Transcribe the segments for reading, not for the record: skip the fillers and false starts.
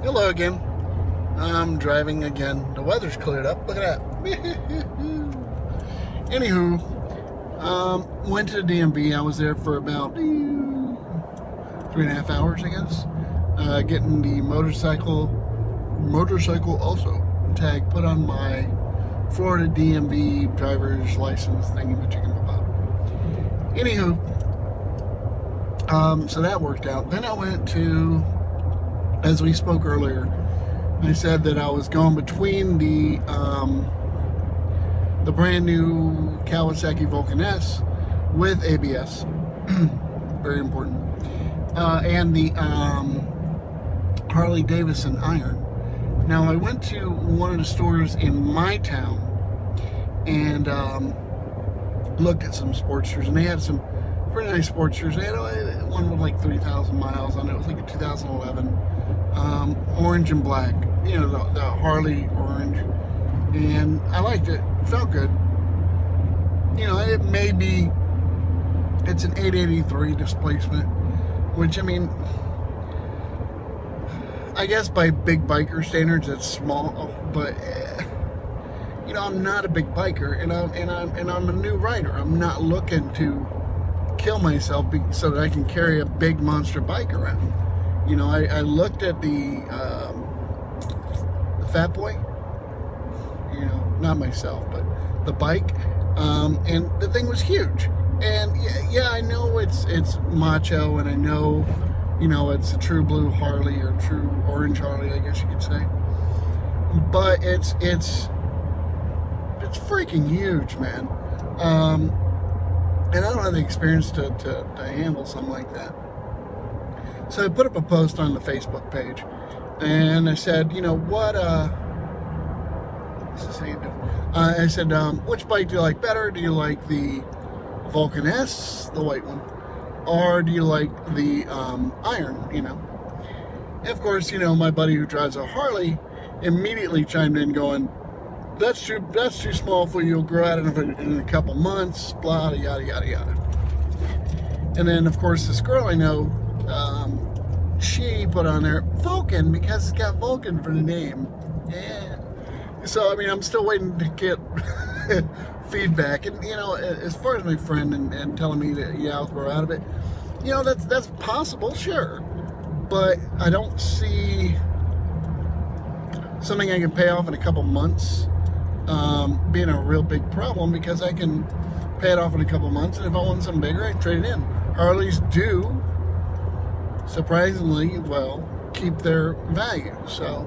Hello again. I'm driving again. The weather's cleared up. Look at that. Anywho, went to the DMV. I was there for about 3.5 hours, I guess. Getting the motorcycle also tag put on my Florida DMV driver's license thingy-majiggy-bop. Anywho, so that worked out. Then I went to, as we spoke earlier, I said that I was going between the brand new Kawasaki Vulcan S with ABS, very important, and the Harley-Davidson Iron. Now I went to one of the stores in my town and looked at some Sportsters, and they had some pretty nice Sportsters. They had one with like 3,000 miles on it. It was like a 2011, orange and black. You know, the Harley orange, and I liked it. It felt good. You know, it's an 883 displacement, which, I mean, I guess by big biker standards, it's small, but you know, I'm not a big biker, and I'm a new rider. I'm not looking to kill myself so that I can carry a big monster bike around. You know, I looked at the Fat Boy. You know, not myself, but the bike, and the thing was huge. And yeah, I know it's macho, and I know, you know, it's a true blue Harley or true orange Harley, I guess you could say. But it's freaking huge, man. And I don't have the experience to handle something like that. So I put up a post on the Facebook page, and I said, you know what? What's this saying? I said, which bike do you like better? Do you like the Vulcan S, the white one, or do you like the Iron? You know. And of course, you know, my buddy who drives a Harley immediately chimed in, going, "That's too small for you. You'll grow out of it in a couple months." Blah, yada yada yada. And then, of course, this girl I know, she put on there Vulcan because it's got Vulcan for the name. Yeah. So, I mean, I'm still waiting to get feedback. And, you know, as far as my friend and telling me that, yeah, I'll grow out of it, you know, that's possible, sure. But I don't see something I can pay off in a couple months being a real big problem, because I can pay it off in a couple months, and if I want something bigger, I trade it in. Harleys do, surprisingly, well, keep their value. So,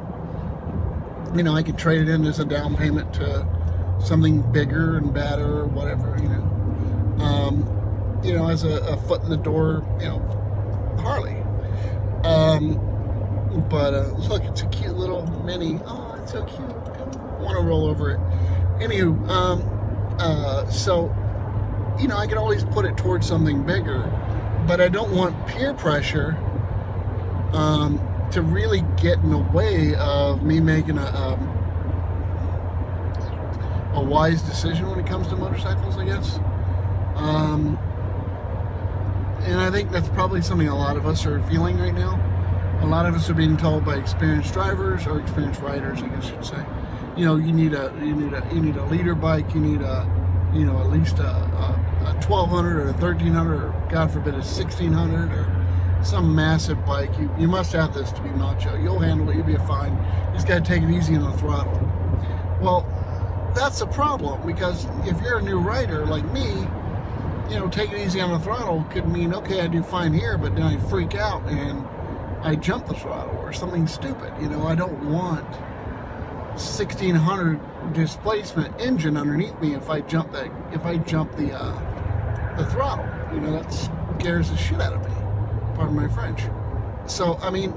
you know, I could trade it in as a down payment to something bigger and badder or whatever, you know. You know, as a foot in the door, you know, Harley. But look, it's a cute little mini. Oh, it's so cute. I want to roll over it. Anywho, so, you know, I can always put it towards something bigger, but I don't want peer pressure to really get in the way of me making a wise decision when it comes to motorcycles, I guess. And I think that's probably something a lot of us are feeling right now. A lot of us are being told by experienced drivers or experienced riders, I guess you'd say, you know, you need a leader bike, you need you know, at least a 1200 or a 1300, or God forbid a 1600, or some massive bike. You must have this to be macho. You'll handle it. You'll be fine. You just got to take it easy on the throttle. Well, that's a problem, because if you're a new rider like me, you know, taking it easy on the throttle could mean, okay, I do fine here, but then I freak out and I jump the throttle or something stupid. You know, I don't want 1600 displacement engine underneath me if I jump the throttle. You know, that scares the shit out of me. Pardon my French. So, I mean,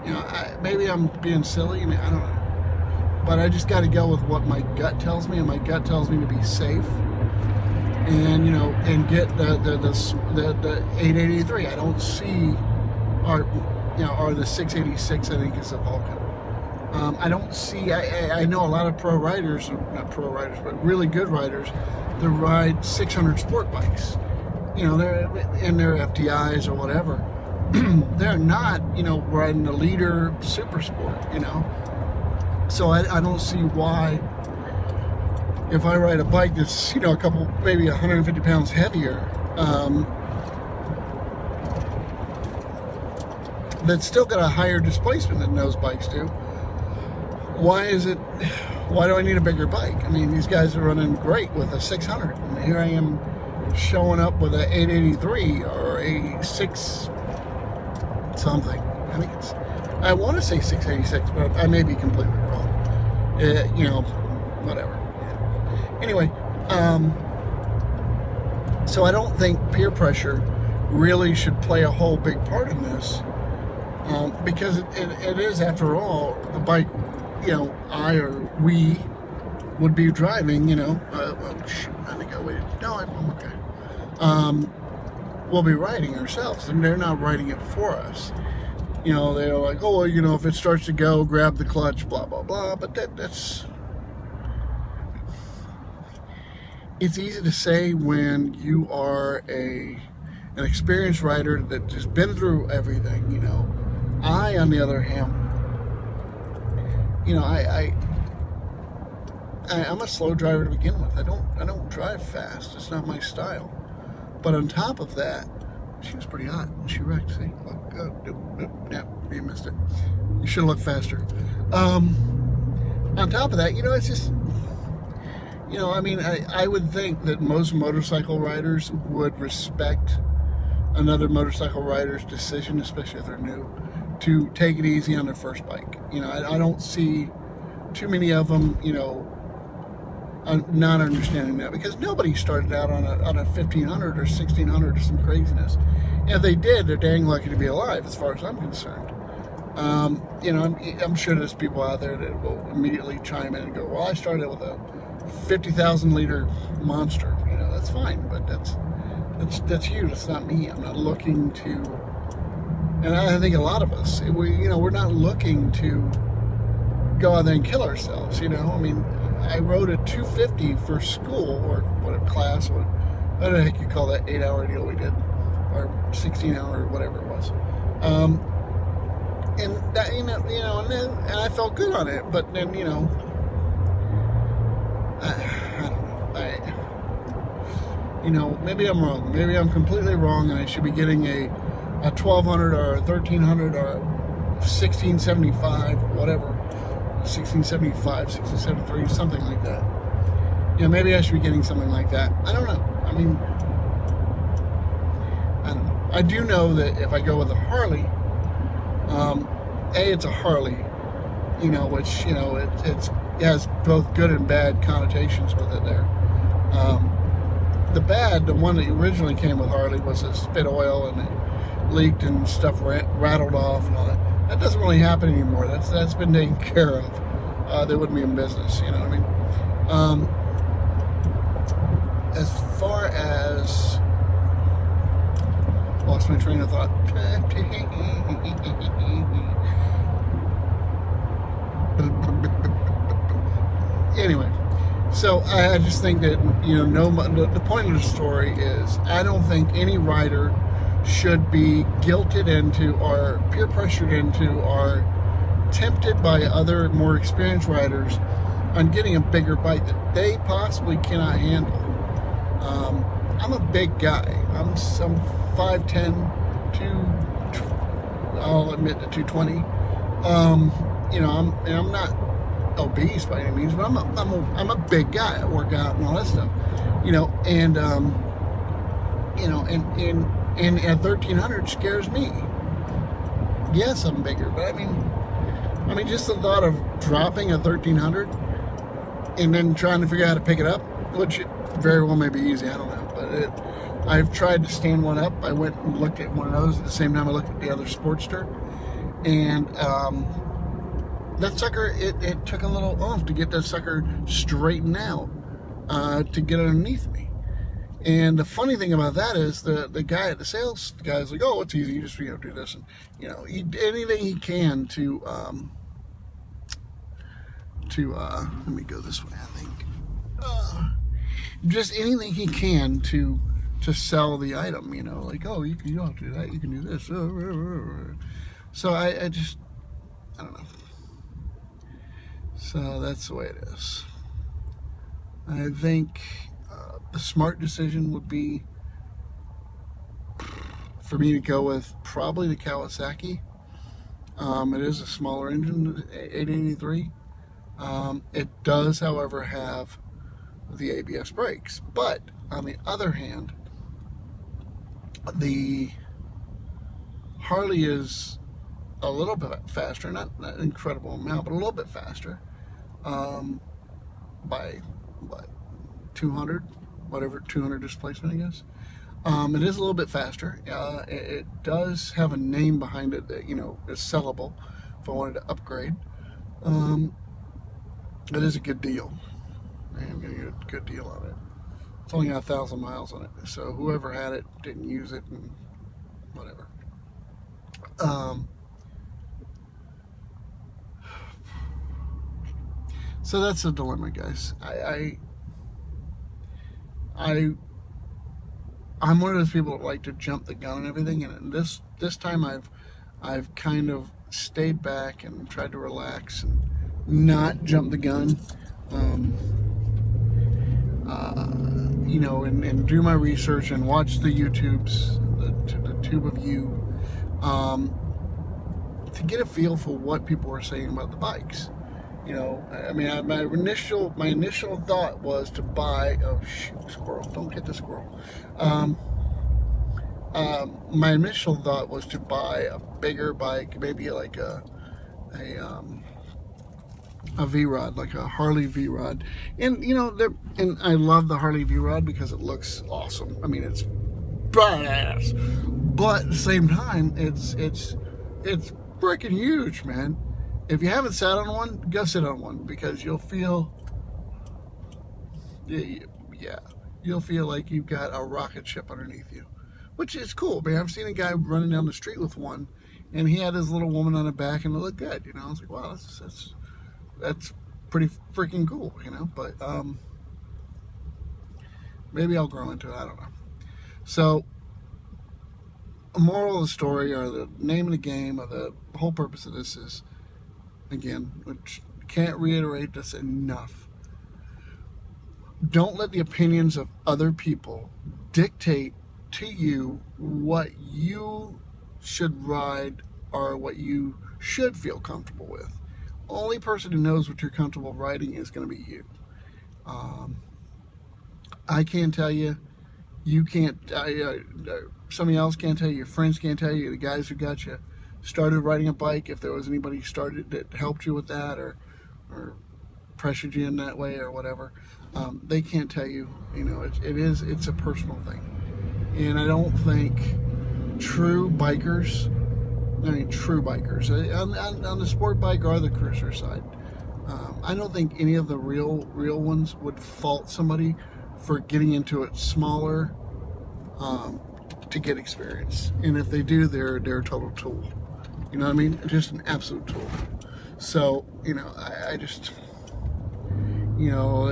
you know, maybe I'm being silly. I mean, I don't know. But I just got to go with what my gut tells me, and my gut tells me to be safe. And, you know, and get the 883. I don't see, or the 686, I think is a Vulcan. I don't see, I know a lot of pro riders, not pro riders, but really good riders that ride 600 sport bikes. You know, they're in their FTIs or whatever. they're not, riding the leader super sport, So I don't see why, if I ride a bike that's, a couple, maybe 150 pounds heavier, that's still got a higher displacement than those bikes do. Why do I need a bigger bike? I mean, these guys are running great with a 600, and here I am showing up with a 883 or a 6 something. I want to say 686, but I may be completely wrong. Whatever. Anyway, so I don't think peer pressure really should play a whole big part in this, because it is, after all, the bike, I or we would be driving, shoot, I think I waited. No, I'm okay. We'll be riding ourselves, and they're not riding it for us. They're like, oh, well, if it starts to go, grab the clutch, blah, blah, blah. But that's... It's easy to say when you are an experienced rider that has been through everything, I, on the other hand, I'm a slow driver to begin with. I don't drive fast. It's not my style. But on top of that, she was pretty hot. She wrecked. See, look, yeah, you missed it. You should have looked faster. On top of that, it's just, I would think that most motorcycle riders would respect another motorcycle rider's decision, especially if they're new, to take it easy on their first bike. I don't see too many of them, not understanding that, because nobody started out on a 1500 or 1600 or some craziness. And if they did, they're dang lucky to be alive, as far as I'm concerned. I'm sure there's people out there that will immediately chime in and go, well, I started with a 50,000 liter monster. That's fine, but that's you. That's not me. I'm not looking to, and I think a lot of us, we're not looking to go out there and kill ourselves. I rode a 250 for school, or whatever class, what the heck you call that 8-hour deal we did, or 16-hour, whatever it was. And that, and I felt good on it, but then, I don't know. Maybe I'm wrong. Maybe I'm completely wrong, and I should be getting a 1200 or a 1300 or a 1675, whatever. 1675, 1673, something like that. Maybe I should be getting something like that. I don't know. I don't know. I do know that if I go with a Harley, it's a Harley, which, it has both good and bad connotations with it there. The one that originally came with Harley was a spit oil, and it leaked and stuff rattled off and all that. That doesn't really happen anymore. That's been taken care of. They wouldn't be in business, you know what I mean? As far as, lost my train of thought. Anyway, so I just think that, the point of the story is, I don't think any rider should be guilted into or peer pressured into or tempted by other more experienced riders on getting a bigger bike that they possibly cannot handle. I'm a big guy. I'm 5'10", I'll admit to 220. I'm not obese by any means, but I'm a big guy. I work out and all that stuff, and and a 1300 scares me. Yes, I'm bigger, but I mean, just the thought of dropping a 1300 and then trying to figure out how to pick it up, which very well may be easy, I don't know, but I've tried to stand one up. I went and looked at one of those at the same time I looked at the other Sportster, and that sucker, it took a little oomph to get that sucker straightened out, to get underneath me. And the funny thing about that is the guy at the sales, the guy's like, oh, it's easy, you just do this, and anything he can to let me go this way, I think, just anything he can to to sell the item, you know, like, oh, you don't do that, you can do this. So I don't know. So that's the way it is. I think the smart decision would be for me to go with probably the Kawasaki. It is a smaller engine, 883. It does, however, have the ABS brakes. But on the other hand, the Harley is a little bit faster, not an incredible amount, but a little bit faster, by what, 200, whatever, 200 displacement, I guess. It is a little bit faster. It does have a name behind it that, you know, is sellable if I wanted to upgrade. It is a good deal. I'm going to get a good deal on it. It's only got 1,000 miles on it, so whoever had it didn't use it, and whatever. So that's the dilemma, guys. I'm one of those people that like to jump the gun and everything, and this time I've kind of stayed back and tried to relax and not jump the gun. You know, and do my research and watch the YouTubes, the tube of you, to get a feel for what people were saying about the bikes. You know, I mean, my initial thought was to buy. Oh shoot, squirrel! Don't get the squirrel. My initial thought was to buy a bigger bike, maybe like a V-Rod, like a Harley V-Rod. And you know, and I love the Harley V-Rod because it looks awesome. I mean, it's badass, but at the same time, it's freaking huge, man. If you haven't sat on one, go sit on one, because you'll feel, yeah, you'll feel like you've got a rocket ship underneath you, which is cool, man. I've seen a guy running down the street with one, and he had his little woman on the back, and it looked good, you know. I was like, wow, that's pretty freaking cool, you know. But maybe I'll grow into it, I don't know. So, the moral of the story, or the name of the game, or the whole purpose of this is, again, which can't reiterate this enough, don't let the opinions of other people dictate to you what you should ride or what you should feel comfortable with. Only person who knows what you're comfortable riding is going to be you. I can't tell you. You can't. Somebody else can't tell you. Your friends can't tell you. The guys who got you started riding a bike, if there was anybody started that helped you with that, or pressured you in that way, or whatever, they can't tell you. You know, it's a personal thing, and I don't think true bikers, on the sport bike or the cruiser side, I don't think any of the real ones would fault somebody for getting into it smaller to get experience. And if they do, they're a total tool. You know what I mean? Just an absolute tool. So, you know, I just, you know,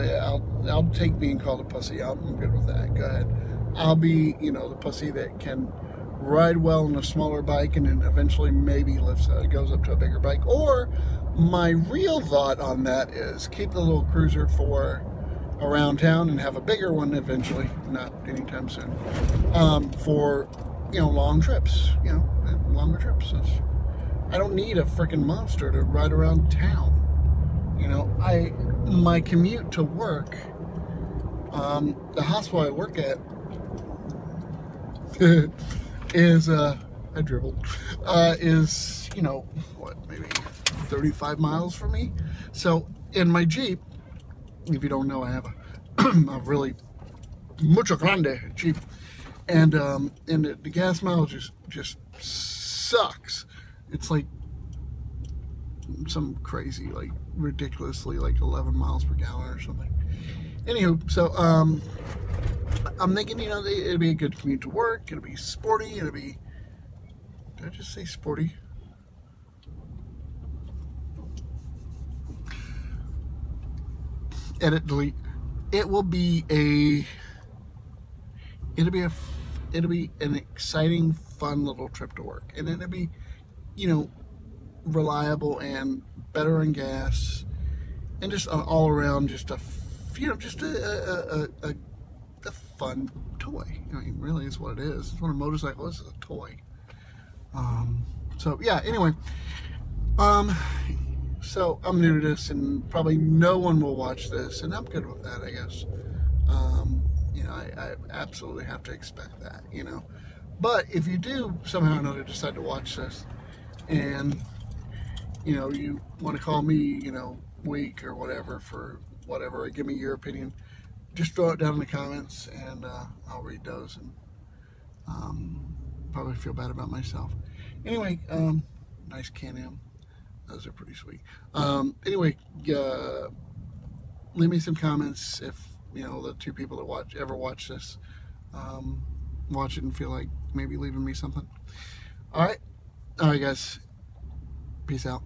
I'll take being called a pussy. I'm good with that. Go ahead. I'll be, you know, the pussy that can ride well on a smaller bike and then eventually maybe goes up to a bigger bike. Or my real thought on that is keep the little cruiser for around town and have a bigger one eventually, not anytime soon, for, you know, long trips, you know, longer trips. I don't need a freaking monster to ride around town. You know, my commute to work, the hospital I work at, is, I dribbled, is, you know, what, maybe 35 miles from me. So in my Jeep, if you don't know, I have a really mucho grande Jeep, and the gas mileage just sucks. It's like some crazy, like ridiculously, like 11 miles per gallon or something. Anywho, so I'm thinking, you know, it'd be a good commute to work. It'll be sporty. It'll be, did I just say sporty? Edit, delete. It will be a it'll be an exciting, fun little trip to work, and it'll be, you know, reliable and better on gas, and just an all around, just a, you know, just a fun toy. I mean, really is what it is. It's what a motorcycle is a toy. So yeah. Anyway, so I'm new to this, and probably no one will watch this, and I'm good with that, I guess. You know, I absolutely have to expect that, you know. But if you do somehow or another decide to watch this, and, you know, you want to call me, you know, weak or whatever for whatever, or give me your opinion, just throw it down in the comments, and I'll read those, and probably feel bad about myself. Anyway, nice Can-Am. Those are pretty sweet. Anyway, leave me some comments if, you know, the two people that ever watch this, watch it and feel like maybe leaving me something. All right, guys. Peace out.